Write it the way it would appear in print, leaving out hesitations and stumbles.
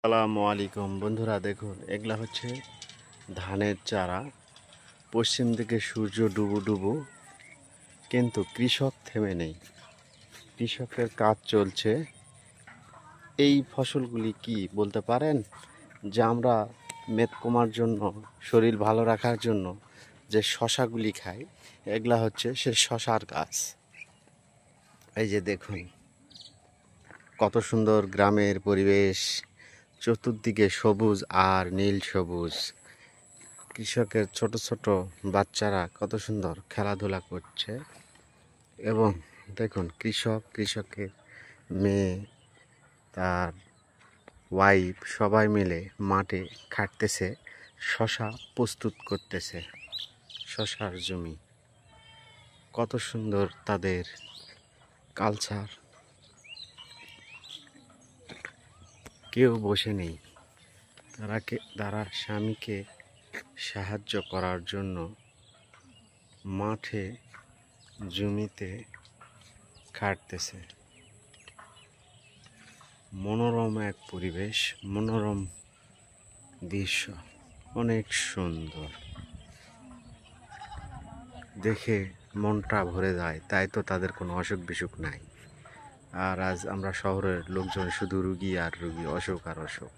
আসসালামু আলাইকুম বন্ধুরা, দেখুন এগুলা হচ্ছে ধানের চারা। পশ্চিম দিকে সূর্য ডুবু ডুবু, কিন্তু কৃষক থেমে নেই। কৃষকের কাজ চলছে। এই ফসলগুলি কি বলতে পারেন? যে আমরা মেদ কমার জন্য, শরীর ভালো রাখার জন্য যে শশাগুলি খাই, এগুলা হচ্ছে সে শশার গাছ। এই যে দেখুন কত সুন্দর গ্রামের পরিবেশ, চতুর্দিকে সবুজ আর নীল সবুজ। কৃষকের ছোট ছোট বাচ্চারা কত সুন্দর খেলাধুলা করছে। এবং দেখুন কৃষকের মেয়ে, তার ওয়াইফ সবাই মিলে মাঠে খাটতেছে, শশা প্রস্তুত করতেছে। শশার জমি কত সুন্দর তাদের কালচার। কেউ বসে নেই, তারা স্বামীকে সাহায্য করার জন্য মাঠে জমিতে খাটতেছে। মনোরম এক পরিবেশ, মনোরম দৃশ্য, অনেক সুন্দর, দেখে মনটা ভরে যায়। তাই তো তাদের কোনো অসুখ বিসুখ নাই। আর আজ আমরা শহরের লোকজন শুধু রুগী আর রুগী, অসুখ আর অসুখ।